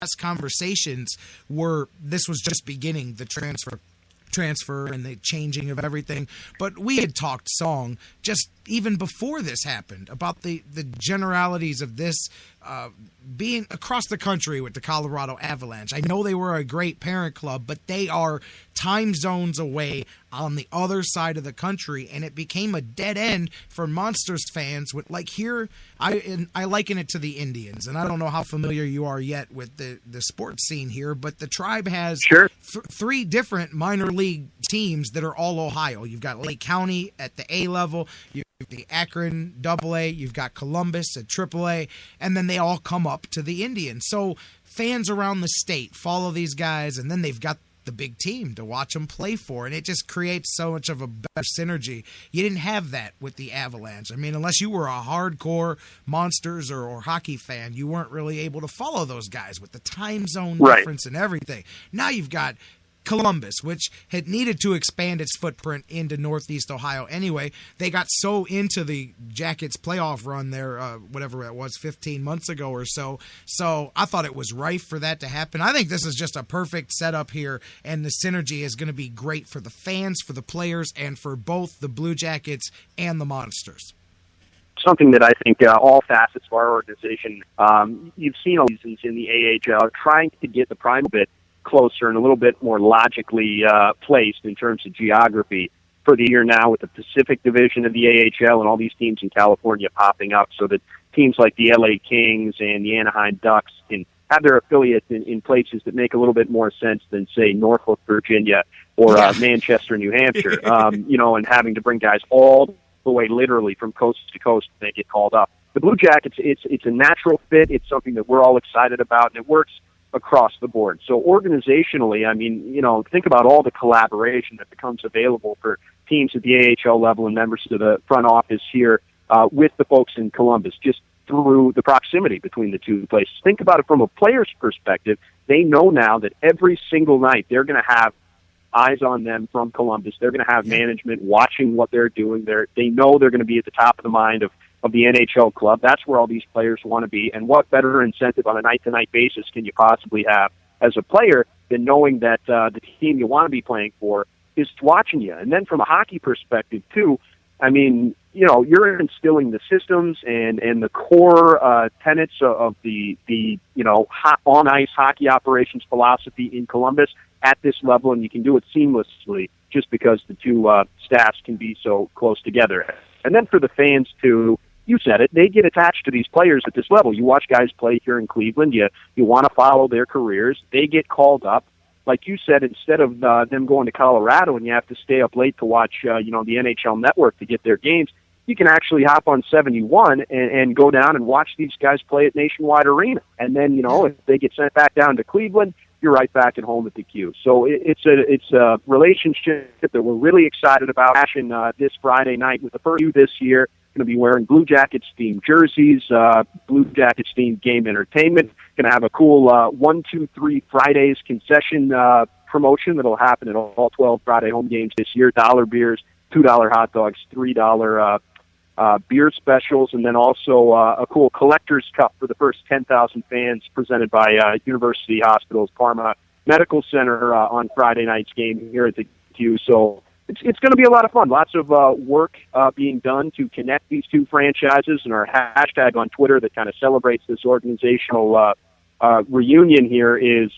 last conversations were this was just beginning the transfer and the changing of everything. But we had talked song just even before this happened about the generalities of this being across the country with the Colorado Avalanche. I know they were a great parent club, but they are time zones away on the other side of the country, and it became a dead end for Monsters fans. With like here, I liken it to the Indians, and I don't know how familiar you are yet with the sports scene here, but the Tribe has three different minor league teams that are all Ohio. You've got Lake County at the A level, you've the Akron AA, you've got Columbus at AAA, and then they all come up to the Indians. So fans around the state follow these guys, and then they've got the big team to watch them play for, and it just creates so much of a better synergy. You didn't have that with the Avalanche. I mean, unless you were a hardcore Monsters or hockey fan, you weren't really able to follow those guys with the time zone difference and everything. Now you've got Columbus, which had needed to expand its footprint into Northeast Ohio anyway. They got so into the Jackets playoff run there, whatever it was, 15 months ago or so. So I thought it was rife for that to happen. I think this is just a perfect setup here, and the synergy is going to be great for the fans, for the players, and for both the Blue Jackets and the Monsters. Something that I think all facets of our organization, you've seen all these in the AHL, trying to get the prime bit closer and a little bit more logically placed in terms of geography for the year now, with the Pacific Division of the AHL and all these teams in California popping up, so that teams like the LA Kings and the Anaheim Ducks can have their affiliates in places that make a little bit more sense than, say, Norfolk, Virginia, or Manchester, New Hampshire, and having to bring guys all the way literally from coast to coast when they get called up. The Blue Jackets, it's a natural fit. It's something that we're all excited about, and it works across the board. So organizationally, I mean, think about all the collaboration that becomes available for teams at the AHL level and members of the front office here with the folks in Columbus, just through the proximity between the two places. Think about it from a player's perspective. They know now that every single night they're going to have eyes on them from Columbus. They're going to have management watching what they're doing. They know they're going to be at the top of the mind of the NHL club. That's where all these players want to be. And what better incentive on a night-to-night basis can you possibly have as a player than knowing that the team you want to be playing for is watching you? And then from a hockey perspective, too, I mean, you're instilling the systems and the core tenets of the on-ice hockey operations philosophy in Columbus at this level, and you can do it seamlessly just because the two staffs can be so close together. And then for the fans, too, you said it, they get attached to these players at this level. You watch guys play here in Cleveland, you want to follow their careers. They get called up. Like you said, instead of them going to Colorado and you have to stay up late to watch the NHL Network to get their games, you can actually hop on 71 and go down and watch these guys play at Nationwide Arena. And then, if they get sent back down to Cleveland, you're right back at home at the Q. So it's a relationship that we're really excited about. Passion this Friday night with the first few this year. Going to be wearing Blue Jackets themed jerseys, Blue Jackets themed game entertainment. Going to have a cool 1, 2, 3 Fridays concession promotion that'll happen at all 12 Friday home games this year. $1 beers, $2 hot dogs, $3 beer specials, and then also a cool collector's cup for the first 10,000 fans presented by University Hospitals Parma Medical Center on Friday night's game here at the Q. So it's going to be a lot of fun. Lots of work being done to connect these two franchises, and our hashtag on Twitter that kind of celebrates this organizational reunion here is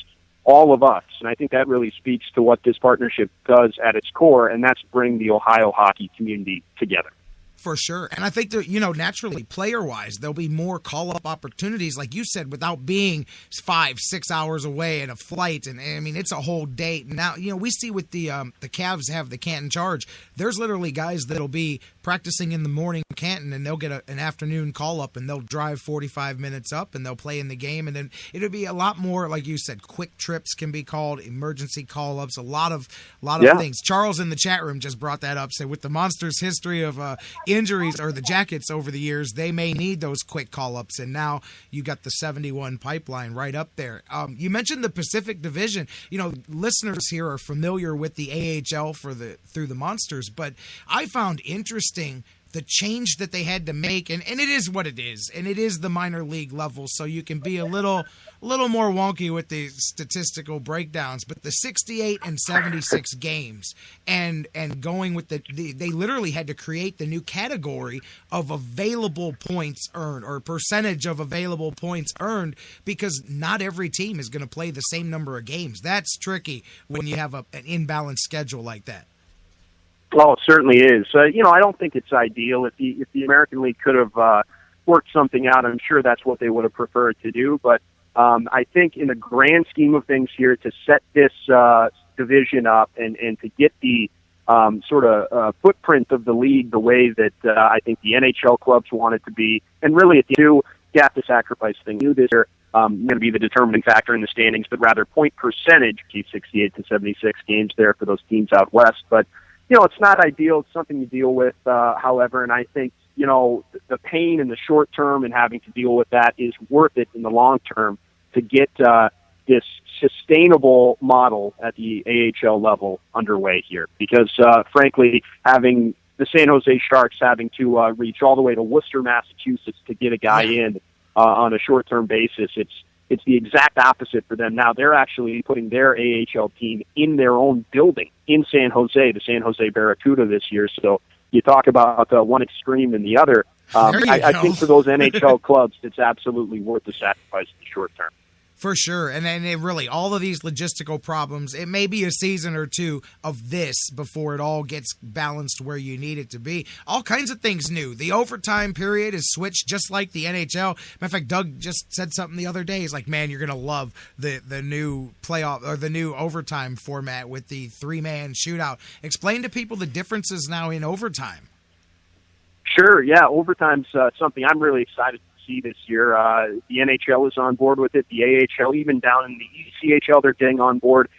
all of us. And I think that really speaks to what this partnership does at its core, and that's bring the Ohio hockey community together. For sure. And I think that, naturally, player-wise, there'll be more call-up opportunities, like you said, without being 5-6 hours away in a flight. And I mean, it's a whole day. Now, we see with the Cavs have the Canton Charge. There's literally guys that'll be practicing in the morning in Canton, and they'll get an afternoon call-up, and they'll drive 45 minutes up, and they'll play in the game. And then it'll be a lot more, like you said, quick trips can be called, emergency call-ups, a lot of things. Charles in the chat room just brought that up, said with the Monsters' history of injuries or the Jackets over the years, they may need those quick call-ups, and now you got the 71 pipeline right up there. You mentioned the Pacific Division. Listeners here are familiar with the AHL through the Monsters, but I found interesting the change that they had to make, and it is what it is, and it is the minor league level, so you can be a little more wonky with the statistical breakdowns, but the 68 and 76 games and going with they literally had to create the new category of available points earned or percentage of available points earned, because not every team is going to play the same number of games. That's tricky when you have an imbalanced schedule like that. Well, it certainly is. I don't think it's ideal. If the American League could have worked something out, I'm sure that's what they would have preferred to do. But I think in the grand scheme of things here, to set this division up and to get the sort of footprint of the league the way that I think the NHL clubs want it to be, and really at the end, you have to sacrifice things. This year going to be the determining factor in the standings, but rather point percentage, 68 to 76 games there for those teams out west. But it's not ideal. It's something you deal with, however, and I think, the pain in the short term and having to deal with that is worth it in the long term to get this sustainable model at the AHL level underway here. Because, frankly, having the San Jose Sharks having to reach all the way to Worcester, Massachusetts to get a guy in on a short-term basis, it's the exact opposite for them. Now they're actually putting their AHL team in their own building in San Jose, the San Jose Barracuda this year. So you talk about one extreme and the other. I think for those NHL clubs, it's absolutely worth the sacrifice in the short term. For sure. And then it really, all of these logistical problems, it may be a season or two of this before it all gets balanced where you need it to be. All kinds of things new. The overtime period is switched just like the NHL. Matter of fact, Doug just said something the other day. He's like, man, you're going to love the new playoff or the new overtime format with the 3-man shootout. Explain to people the differences now in overtime. Sure. Yeah. Overtime's something I'm really excited this year. The NHL is on board with it. The AHL, even down in the ECHL, they're getting on board.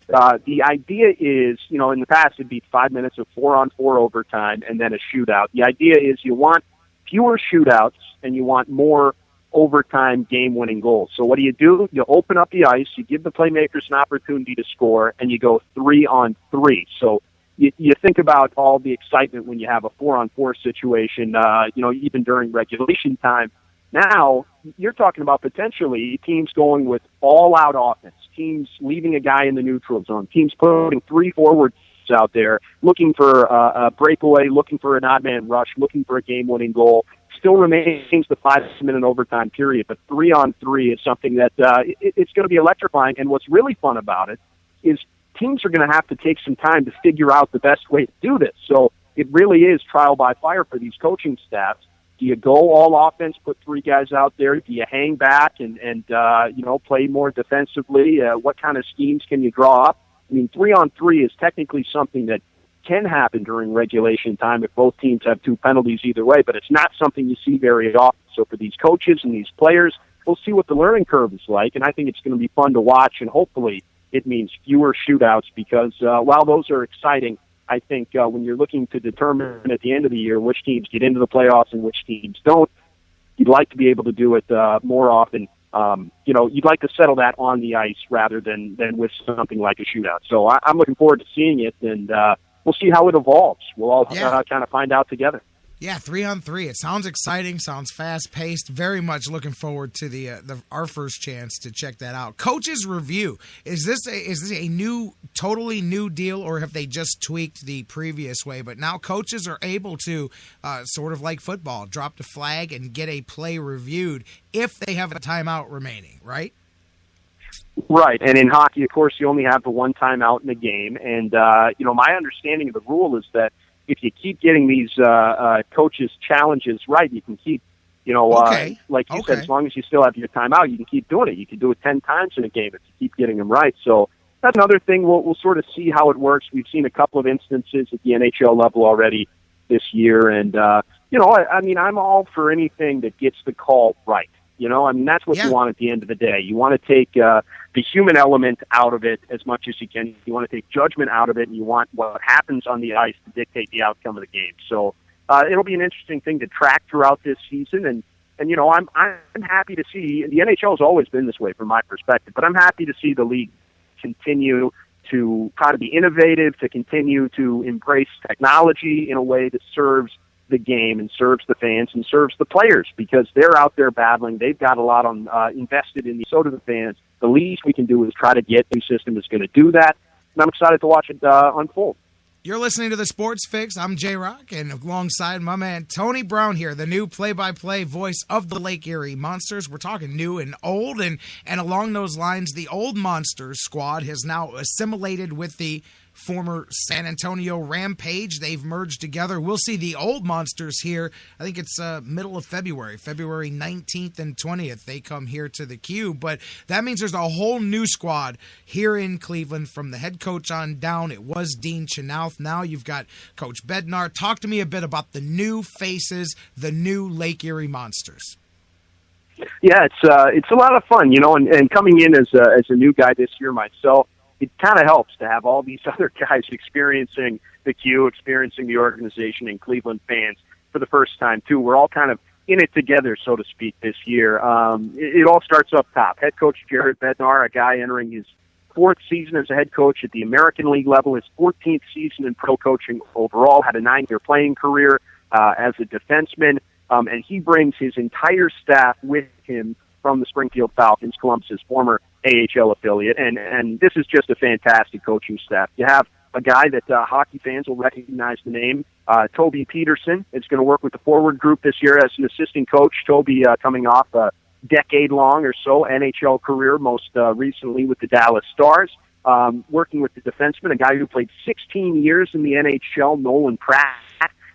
The idea is, in the past it'd be 5 minutes of 4-on-4 overtime and then a shootout. The idea is you want fewer shootouts and you want more overtime game-winning goals. So what do? You open up the ice, you give the playmakers an opportunity to score, and you go 3-on-3. So you think about all the excitement when you have a 4-on-4 situation, even during regulation time. Now, you're talking about potentially teams going with all-out offense, teams leaving a guy in the neutral zone, teams putting 3 forwards out there, looking for a breakaway, looking for an odd-man rush, looking for a game-winning goal. Still remains the 5-minute overtime period, but 3-on-3 is something that it's going to be electrifying. And what's really fun about it is teams are going to have to take some time to figure out the best way to do this. So it really is trial by fire for these coaching staffs. Do you go all offense, put 3 guys out there? Do you hang back and play more defensively? What kind of schemes can you draw up? I mean, 3-on-3 is technically something that can happen during regulation time if both teams have 2 penalties either way, but it's not something you see very often. So for these coaches and these players, we'll see what the learning curve is like, and I think it's going to be fun to watch, and hopefully it means fewer shootouts because while those are exciting, I think when you're looking to determine at the end of the year which teams get into the playoffs and which teams don't, you'd like to be able to do it more often. You'd like to settle that on the ice rather than with something like a shootout. So I'm looking forward to seeing it, and we'll see how it evolves. We'll all kind of find out together. Yeah, 3-on-3. It sounds exciting, sounds fast-paced. Very much looking forward to our first chance to check that out. Coach's review. Is this a totally new deal, or have they just tweaked the previous way? But now coaches are able to, sort of like football, drop the flag and get a play reviewed if they have a timeout remaining, right? Right, and in hockey, of course, you only have the one timeout in the game. And, my understanding of the rule is that if you keep getting these coaches' challenges right, you can keep, like you said, as long as you still have your timeout, you can keep doing it. You can do it 10 times in a game if you keep getting them right. So that's another thing. We'll sort of see how it works. We've seen a couple of instances at the NHL level already this year. And, I'm all for anything that gets the call right. That's what you want at the end of the day. You want to take the human element out of it as much as you can. You want to take judgment out of it, and you want what happens on the ice to dictate the outcome of the game. So it'll be an interesting thing to track throughout this season. And I'm happy to see, the NHL has always been this way from my perspective, but I'm happy to see the league continue to try to be innovative, to continue to embrace technology in a way that serves the game and serves the fans and serves the players, because they're out there battling. They've got a lot on invested in the so do the fans. The least we can do is try to get the system that's going to do that, and I'm excited to watch it unfold. You're listening to the Sports Fix. I'm J-Rocc, and alongside my man Tony Brown here, the new play-by-play voice of the Lake Erie Monsters. We're talking new and old, and along those lines, the old Monsters squad has now assimilated with the former San Antonio Rampage. They've merged together. We'll see the old Monsters here. I think it's middle of February 19th and 20th. They come here to the Q, but that means there's a whole new squad here in Cleveland from the head coach on down. It was Dean Chenoweth. Now you've got Coach Bednar. Talk to me a bit about the new faces, the new Lake Erie Monsters. Yeah, it's a lot of fun, and coming in as a new guy this year myself, it kind of helps to have all these other guys experiencing the Q, experiencing the organization, and Cleveland fans for the first time, too. We're all kind of in it together, so to speak, this year. It all starts up top. Head coach Jared Bednar, a guy entering his fourth season as a head coach at the American League level, his 14th season in pro coaching overall, had a 9-year playing career as a defenseman, and he brings his entire staff with him from the Springfield Falcons, Columbus's former AHL affiliate, and this is just a fantastic coaching staff. You have a guy that hockey fans will recognize the name, Toby Peterson. Is going to work with the forward group this year as an assistant coach. Toby coming off a decade-long or so NHL career, most recently with the Dallas Stars, working with the defenseman, a guy who played 16 years in the NHL, Nolan Pratt,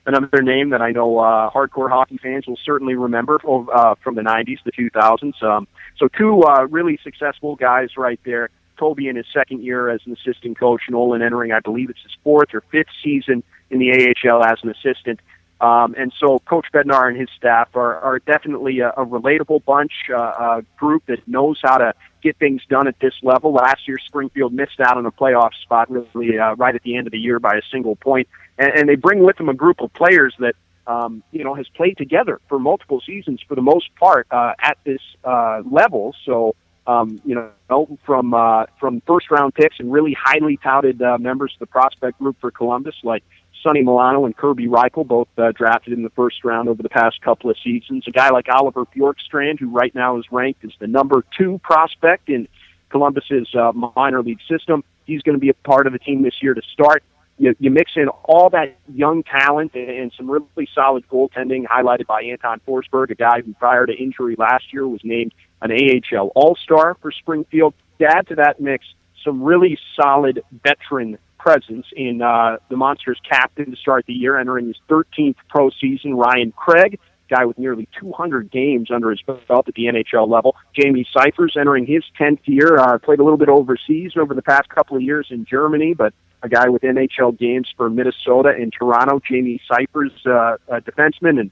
another name that I know hardcore hockey fans will certainly remember from the 90s, the 2000s. So two really successful guys right there. Toby in his second year as an assistant coach, Nolan entering, I believe it's his fourth or fifth season in the AHL as an assistant. And so Coach Bednar and his staff are definitely a relatable bunch, a group that knows how to get things done at this level. Last year, Springfield missed out on a playoff spot really right at the end of the year by a single point. And they bring with them a group of players that, has played together for multiple seasons for the most part at this level. So, from first-round picks and really highly touted members of the prospect group for Columbus, like Sonny Milano and Kirby Reichel, both drafted in the first round over the past couple of seasons. A guy like Oliver Bjorkstrand, who right now is ranked as the number 2 prospect in Columbus's minor league system. He's going to be a part of the team this year to start. You mix in all that young talent and some really solid goaltending, highlighted by Anton Forsberg, a guy who prior to injury last year was named an AHL All-Star for Springfield. To add to that mix, some really solid veteran presence in the Monsters captain to start the year, entering his 13th pro season, Ryan Craig, guy with nearly 200 games under his belt at the NHL level. Jamie Seifers entering his 10th year, played a little bit overseas over the past couple of years in Germany, but a guy with NHL games for Minnesota and Toronto. Jamie Seifers, a defenseman, and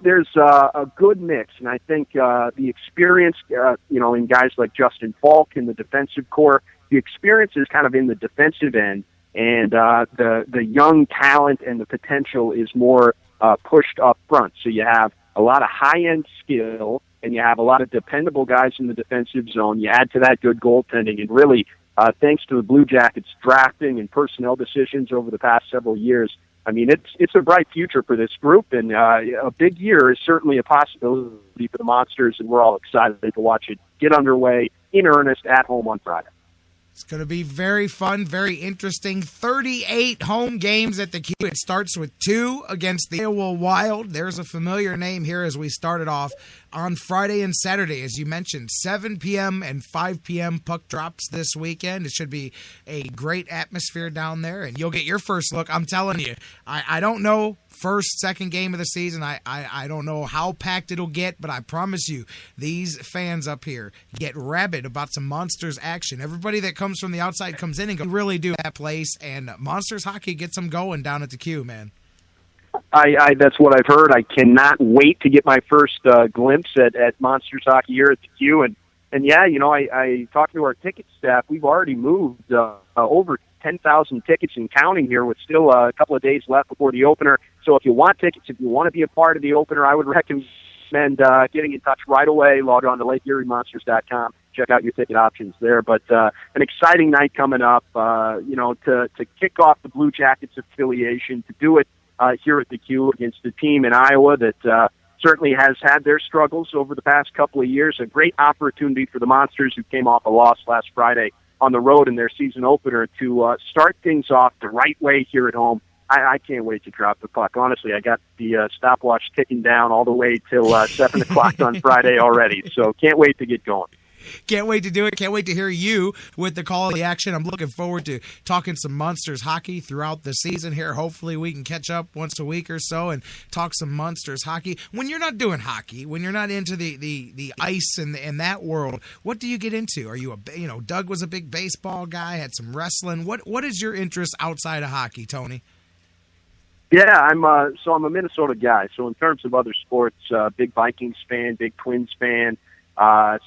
there's a good mix, and I think the experience, in guys like Justin Falk in the defensive core, the experience is kind of in the defensive end, and the young talent and the potential is more pushed up front. So you have a lot of high-end skill, and you have a lot of dependable guys in the defensive zone. You add to that good goaltending, and really, thanks to the Blue Jackets drafting and personnel decisions over the past several years, I mean, it's a bright future for this group, and a big year is certainly a possibility for the Monsters, and we're all excited to watch it get underway in earnest at home on Friday. It's going to be very fun, very interesting. 38 home games at the Q. It starts with 2 against the Iowa Wild. There's a familiar name here as we started off on Friday and Saturday. As you mentioned, 7 p.m. and 5 p.m. puck drops this weekend. It should be a great atmosphere down there, and you'll get your first look. I'm telling you, I don't know first, second game of the season. I don't know how packed it'll get, but I promise you, these fans up here get rabid about some Monsters action. Everybody that comes from the outside comes in and goes, we really do that place, and Monsters hockey gets them going down at the Q, man. I that's what I've heard. I cannot wait to get my first glimpse at Monsters hockey here at the Q, and yeah, I talked to our ticket staff. We've already moved over 10,000 tickets and counting here, with still a couple of days left before the opener. So if you want tickets, if you want to be a part of the opener, I would recommend getting in touch right away. Log on to LakeErieMonsters.com. Check out your ticket options there. But an exciting night coming up, to kick off the Blue Jackets affiliation, to do it here at the Q against the team in Iowa that certainly has had their struggles over the past couple of years. A great opportunity for the Monsters, who came off a loss last Friday on the road in their season opener, to start things off the right way here at home. I can't wait to drop the puck. Honestly, I got the stopwatch ticking down all the way till 7 o'clock on Friday already, so can't wait to get going. Can't wait to do it. Can't wait to hear you with the call of the action. I'm looking forward to talking some Monsters hockey throughout the season here. Hopefully we can catch up once a week or so and talk some Monsters hockey. When you're not doing hockey, when you're not into the ice and that world, what do you get into? Are you Doug was a big baseball guy, had some wrestling. What is your interest outside of hockey, Tony? Yeah, I'm a Minnesota guy. So in terms of other sports, big Vikings fan, big Twins fan.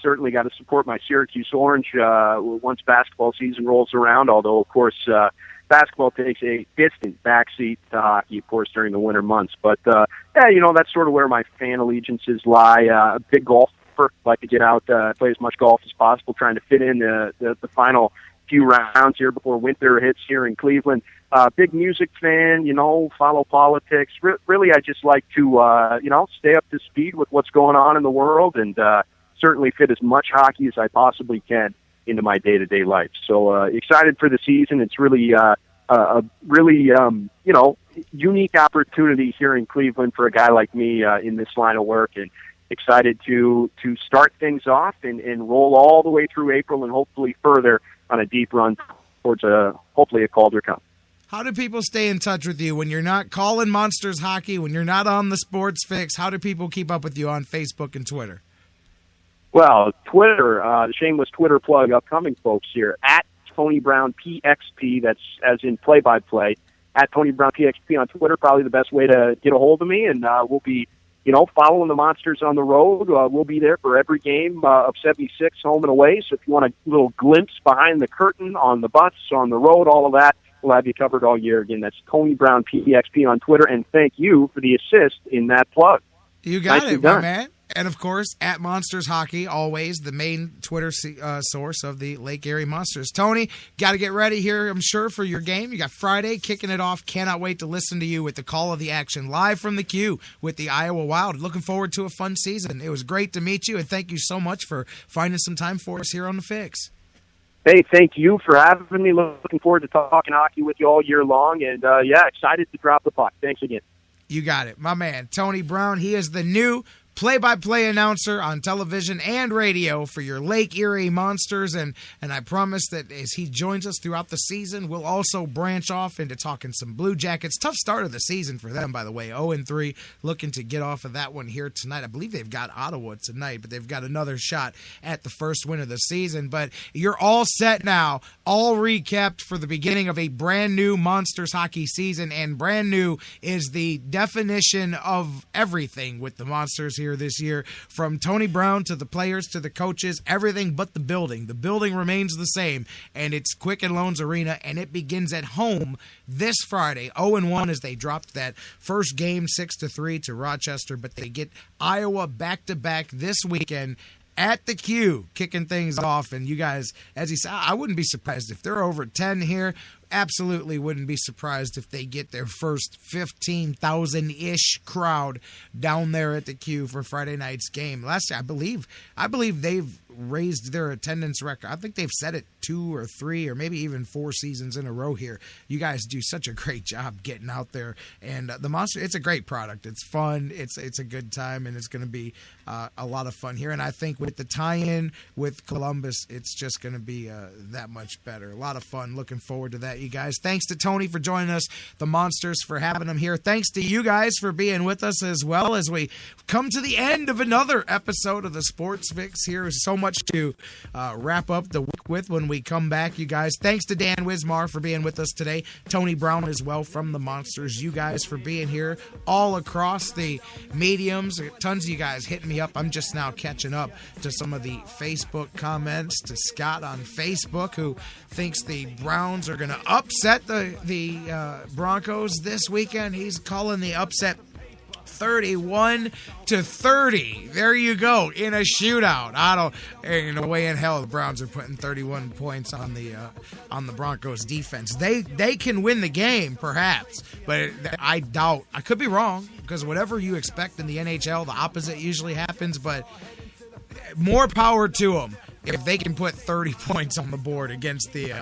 Certainly got to support my Syracuse Orange once basketball season rolls around, although, of course, basketball takes a distant backseat to hockey, of course, during the winter months. But, that's sort of where my fan allegiances lie. A big golfer, like to get out, play as much golf as possible, trying to fit in the final few rounds here before winter hits here in Cleveland. Big music fan, follow politics. Really, I just like to, stay up to speed with what's going on in the world and certainly fit as much hockey as I possibly can into my day-to-day life. So excited for the season. It's really a really, unique opportunity here in Cleveland for a guy like me in this line of work, and excited to start things off and roll all the way through April and hopefully further on a deep run towards hopefully a Calder Cup. How do people stay in touch with you when you're not calling Monsters hockey, when you're not on the Sports Fix? How do people keep up with you on Facebook and Twitter? Well, Twitter, shameless Twitter plug, upcoming folks here, at Tony Brown PXP, that's as in play-by-play, at Tony Brown PXP on Twitter, probably the best way to get a hold of me, and we'll be, following the Monsters on the road. We'll be there for every game of 76, home and away, so if you want a little glimpse behind the curtain on the bus, on the road, all of that, we'll have you covered all year. Again, that's Tony Brown PXP on Twitter, and thank you for the assist in that plug. You got it, my man. And, of course, at Monsters Hockey, always the main Twitter source of the Lake Erie Monsters. Tony, got to get ready here, I'm sure, for your game. You got Friday kicking it off. Cannot wait to listen to you with the call of the action live from the Q with the Iowa Wild. Looking forward to a fun season. It was great to meet you, and thank you so much for finding some time for us here on The Fix. Hey, thank you for having me. Looking forward to talking hockey with you all year long, and, excited to drop the puck. Thanks again. You got it. My man, Tony Brown, he is the new play-by-play announcer on television and radio for your Lake Erie Monsters, and I promise that as he joins us throughout the season, we'll also branch off into talking some Blue Jackets. Tough start of the season for them, by the way, 0-3, looking to get off of that one here tonight. I believe they've got Ottawa tonight, but they've got another shot at the first win of the season. But you're all set now, all recapped for the beginning of a brand new Monsters hockey season, and brand new is the definition of everything with the Monsters here this year, from Tony Brown to the players to the coaches, everything but the building. The building remains the same, and it's Quicken Loans Arena, and it begins at home this Friday. 0-1 as they dropped that first game 6-3 to Rochester, but they get Iowa back-to-back this weekend at the Q, kicking things off. And you guys, as he said, I wouldn't be surprised if they're over 10 here. Absolutely wouldn't be surprised if they get their first 15,000-ish crowd down there at the Q for Friday night's game. Last year, I believe they've raised their attendance record. I think they've set it 2 or 3 or maybe even 4 seasons in a row here. You guys do such a great job getting out there, and the Monster, it's a great product. It's fun. It's a good time, and it's going to be a lot of fun here. And I think with the tie-in with Columbus, it's just going to be that much better. A lot of fun. Looking forward to that, you guys. Thanks to Tony for joining us, the Monsters for having him here. Thanks to you guys for being with us as well as we come to the end of another episode of the Sports Fix. Here is so much to wrap up the week with when we come back, you guys. Thanks to Dan Wismar for being with us today. Tony Brown as well from the Monsters. You guys for being here all across the mediums. Tons of you guys hitting me up. I'm just now catching up to some of the Facebook comments. To Scott on Facebook, who thinks the Browns are going to upset the Broncos this weekend. He's calling the upset 31-30. There you go, in a shootout. Ain't no way in hell the Browns are putting 31 points on the Broncos defense. They can win the game, perhaps, but I doubt. I could be wrong, because whatever you expect in the NHL, the opposite usually happens, but more power to them if they can put 30 points on the board against the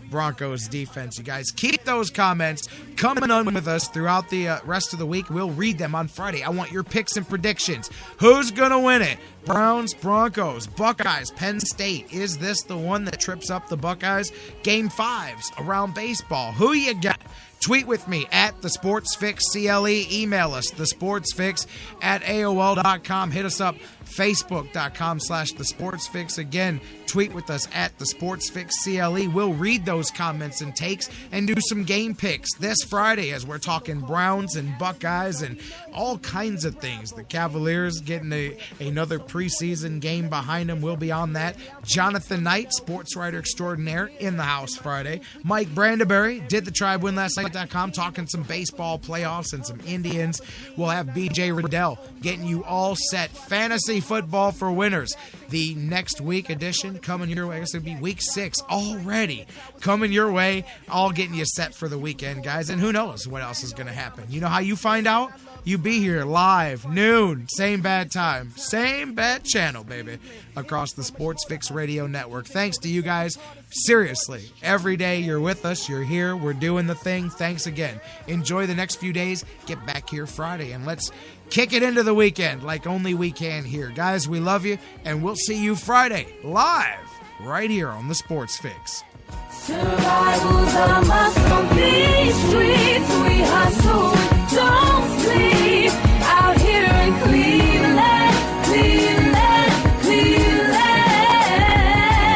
Broncos defense. You guys keep those comments coming on with us throughout the rest of the week. We'll read them on Friday. I want your picks and predictions. Who's going to win it? Browns, Broncos, Buckeyes, Penn State. Is this the one that trips up the Buckeyes? Game 5s around baseball. Who you got? Tweet with me at the SportsFixCLE. Email us, thesportsfix@AOL.com. Hit us up, Facebook.com/thesportsfix. Again, tweet with us at the SportsFixCLE. We'll read those comments and takes and do some game picks this Friday as we're talking Browns and Buckeyes and all kinds of things. The Cavaliers getting another preseason game behind them. We'll be on that. Jonathan Knight, sports writer extraordinaire, in the house Friday. Mike Brandeberry, did the Tribe win last night.com, talking some baseball playoffs and some Indians. We'll have BJ Riddell getting you all set. Fantasy football for winners. The next week edition coming your way. I guess it'll be week 6 already coming your way. All getting you set for the weekend, guys. And who knows what else is going to happen. You know how you find out? You be here live, noon, same bad time, same bad channel, baby, across the Sports Fix Radio Network. Thanks to you guys. Seriously, every day you're with us, you're here, we're doing the thing. Thanks again. Enjoy the next few days. Get back here Friday, and let's kick it into the weekend like only we can here. Guys, we love you, and we'll see you Friday live right here on the Sports Fix. Survival's a must on these streets. We hustle, don't sleep. Out here in Cleveland, Cleveland, Cleveland.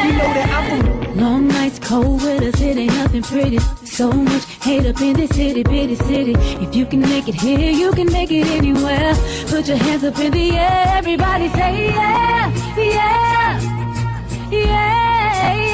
You know that I'm long nights, cold weather, it ain't nothing pretty. So much hate up in this itty bitty city. If you can make it here, you can make it anywhere. Put your hands up in the air, everybody say yeah, yeah, yeah, yeah.